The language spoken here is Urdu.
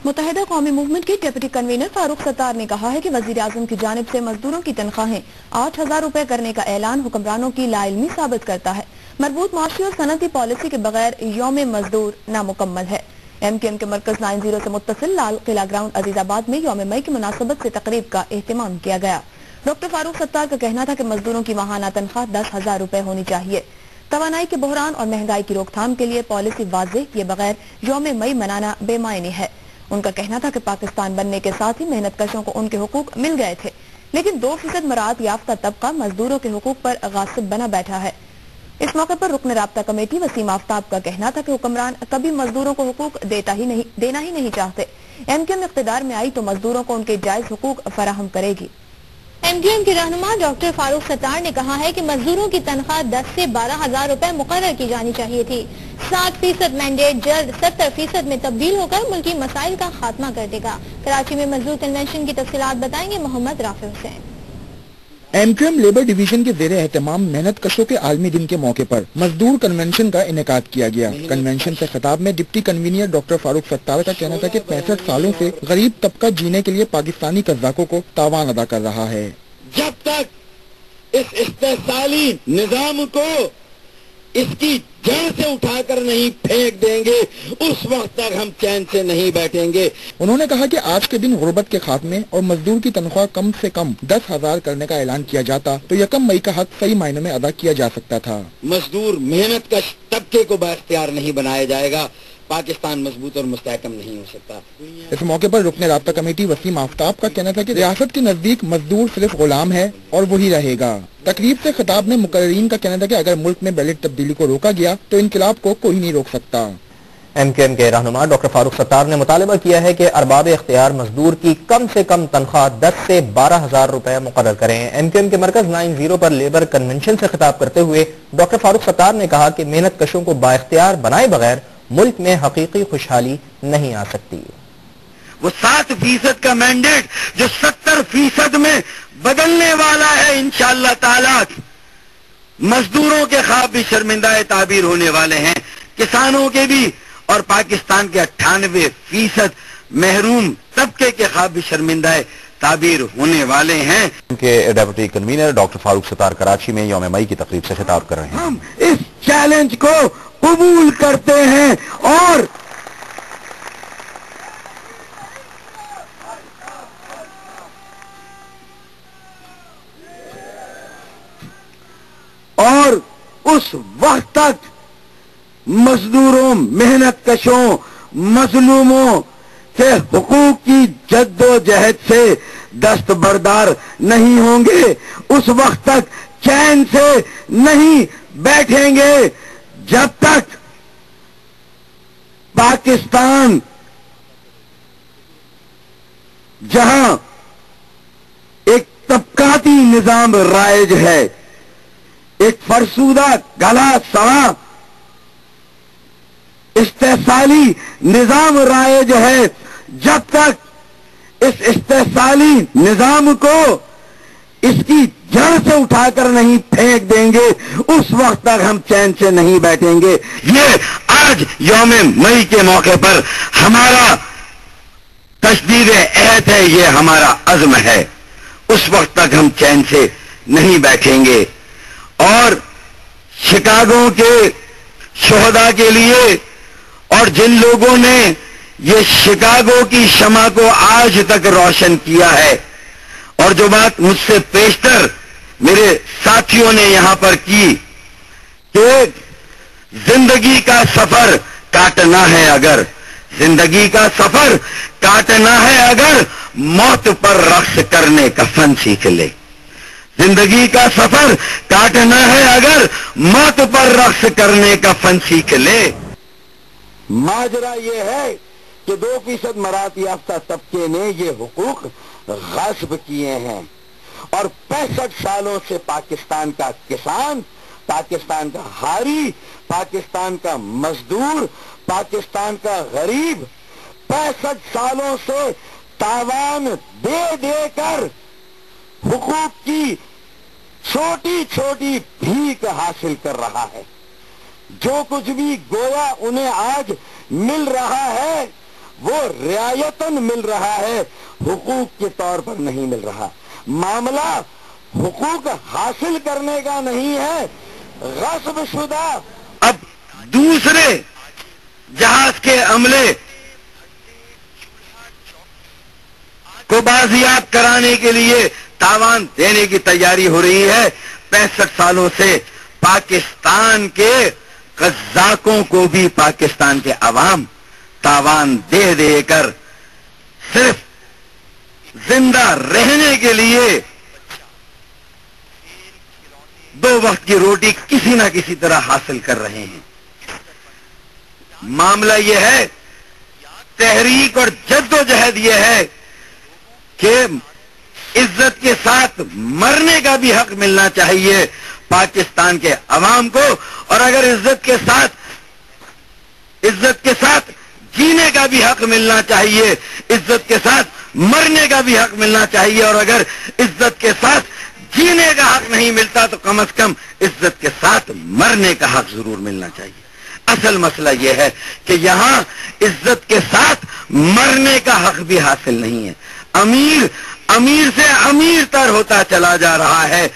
متحدہ قومی موومنٹ کے ڈپٹی کنوینر فاروق ستار نے کہا ہے کہ وزیر اعظم کی جانب سے مزدوروں کی تنخواہیں 8,000 روپے کرنے کا اعلان حکمرانوں کی لا علمی ثابت کرتا ہے۔ مربوط معاشی اور صنعتی پالیسی کے بغیر یوم مزدور نامکمل ہے۔ ایم کیو ایم کے مرکز 90 سے متصل لال قلعہ گراؤنڈ عزیز آباد میں یوم مئی کی مناسبت سے تقریب کا اہتمام کیا گیا۔ ڈاکٹر فاروق ستار کا کہنا تھا کہ مزدوروں کی ماہانہ تنخواہ 10,000 روپے ہونی چاہیے۔ توانائی کے بحران اور مہنگائی کی روک تھام کے لیے پالیسی واضح کیے بغیر یوم مئی منانا بے معنی ہے۔ ان کا کہنا تھا کہ پاکستان بننے کے ساتھ ہی محنت کشوں کو ان کے حقوق مل گئے تھے، لیکن 2% مراعات یافتہ طبقہ مزدوروں کے حقوق پر غاصب بنا بیٹھا ہے۔ اس موقع پر رکن رابطہ کمیٹی وسیم آفتاب کا کہنا تھا کہ حکمران کبھی مزدوروں کو حقوق دینا ہی نہیں چاہتے۔ ایم کیو ایم اقتدار میں آئی تو مزدوروں کو ان کے جائز حقوق فراہم کرے گی۔ ایم کیو ایم کے رہنما ڈاکٹر فاروق ستار نے کہا ہے کہ مزدوروں کی تنخواہ 10 سے 12,000 روپے مقرر کی جانی چاہیے تھی۔ 60% مینڈیٹ جلد 70% میں تبدیل ہو کر ملکی مسائل کا خاتمہ کر دے گا۔ کراچی میں مزدور کنونشن کی تفصیلات بتائیں گے Muhammad Rafay Hussain. M Q M labour division کے زیر اہتمام محنت کشوں کے عالمی دن کے موقع پر مزدور کنونشن کا انعقاد کیا گیا۔ کنونشن سے خطاب میں deputy convener doctor Farooq Sattar کا کہنا تھا کہ 65 سالوں سے غریب طبقہ جینے کے لیے پاکستانی قزاقوں کو تاوان ادا کر رہا ہے۔ جب تک اس استحصالی نظام کو اس کی جڑ سے اٹھا کر نہیں پھینک دیں گے اس وقت تک ہم چین سے نہیں بیٹھیں گے۔ انہوں نے کہا کہ آج کے دن غربت کے خاتمے اور مزدور کی تنخواہ کم سے کم 10,000 کرنے کا اعلان کیا جاتا تو 1 مئی کا حق صحیح معنوں میں ادا کیا جا سکتا تھا۔ مزدور محنت کش طبقے کو بااختیار نہیں بنایا جائے گا، پاکستان مضبوط اور مستحکم نہیں ہو سکتا۔ اس موقع پر رکن رابطہ کمیٹی وسیم آفتاب کا کہنا تھا کہ ریاست کے نزدیک مزدور صرف غلام ہے اور وہی رہے گا۔ تقریب سے خطاب میں مقررین کا کہنا تھا کہ اگر ملک میں بیلٹ تبدیلی کو روکا گیا تو انقلاب کو کوئی نہیں روک سکتا۔ ایم کیو ایم کے رہنما ڈاکٹر فاروق ستار نے مطالبہ کیا ہے کہ ارباب اختیار مزدور کی کم سے کم تنخواہ 10 سے 12,000 روپے مقرر کریں۔ ایم کیو ایم کے مرکز 90 پر لیبر کنونشن سے خطاب کرتے ہوئے ڈاکٹر فاروق ستار نے کہا کہ محنت کشوں کو بااختیار بنائے بغیر ملک میں حقیقی خوشحالی نہیں آ سکتی۔ وہ 7% کا مینڈیٹ جو 70% میں بدلنے والا ہے انشاءاللہ تعالی، مزدوروں کے خواب بھی شرمندہ تعبیر ہونے والے ہیں، کسانوں کے بھی، اور پاکستان کے 98% محروم طبقے کے خواب بھی شرمندہ تعبیر ہونے والے ہیں۔ ان کے deputy convener doctor Farooq Sattar Karachi میں یوم مئی کی تقریب سے خطاب کر رہے ہیں۔ ہم اس چیلنج کو قبول کرتے ہیں اور اس وقت تک مزدوروں، محنت کشوں، مظلوموں کے حقوق کی جد و جہد سے دستبردار نہیں ہوں گے، اس وقت تک چین سے نہیں بیٹھیں گے جب تک پاکستان جہاں ایک طبقاتی نظام رائج ہے، ایک فرسودہ گلا سوا استحصالی نظام رائج ہے، جب تک اس استحصالی نظام کو اس کی جڑ سے اٹھا کر نہیں پھینک دیں گے اس وقت تک ہم چین سے نہیں بیٹھیں گے۔ یہ آج یوم مئی کے موقع پر ہمارا تجدید عہد ہے، یہ ہمارا عزم ہے، اس وقت تک ہم چین سے نہیں بیٹھیں گے۔ اور شکاگو کے شہداء کے لیے اور جن لوگوں نے یہ شکاگو کی شمع کو آج تک روشن کیا ہے، اور جو بات مجھ سے پیشتر میرے ساتھیوں نے یہاں پر کی کہ زندگی کا سفر کاٹنا ہے، اگر زندگی کا سفر کاٹنا ہے اگر موت پر رقص کرنے کا فن سیکھ لے، زندگی کا سفر کاٹنا ہے اگر موت پر رقص کرنے کا فن سیکھ لے۔ ماجرا یہ ہے کہ 2% مراعات یافتہ طبقے نے یہ حقوق غصب کیے ہیں، اور 65 سالوں سے پاکستان کا کسان، پاکستان کا حاری، پاکستان کا مزدور، پاکستان کا غریب 65 سالوں سے تاوان دے دے کر حقوق کی چھوٹی چھوٹی بھیک حاصل کر رہا ہے۔ جو کچھ بھی گویا انہیں آج مل رہا ہے وہ رعایتن مل رہا ہے، حقوق کے طور پر نہیں مل رہا۔ معاملہ حقوق حاصل کرنے کا نہیں ہے، غصب شدہ اب دوسرے جہاز کے عملے کو بازیاب کرانے کے لیے تاوان دینے کی تیاری ہو رہی ہے۔ 65 سالوں سے پاکستان کے قزاقوں کو بھی پاکستان کے عوام تاوان دے دے کر صرف زندہ رہنے کے لیے 2 وقت کی روٹی کسی نہ کسی طرح حاصل کر رہے ہیں۔ معاملہ یہ ہے، تحریک اور جد و جہد یہ ہے کہ عزت کے ساتھ مرنے کا بھی حق ملنا چاہیے پاکستان کے عوام کو، اور اگر عزت کے ساتھ جینے کا بھی حق ملنا چاہیے، عزت کے ساتھ مرنے کا بھی حق ملنا چاہیے، اور اگر عزت کے ساتھ جینے کا حق نہیں ملتا تو کم از کم عزت کے ساتھ مرنے کا حق ضرور ملنا چاہیے۔ اصل مسئلہ یہ ہے کہ یہاں عزت کے ساتھ مرنے کا حق بھی حاصل نہیں ہے۔ امیر سے امیر تر ہوتا چلا جا رہا ہے۔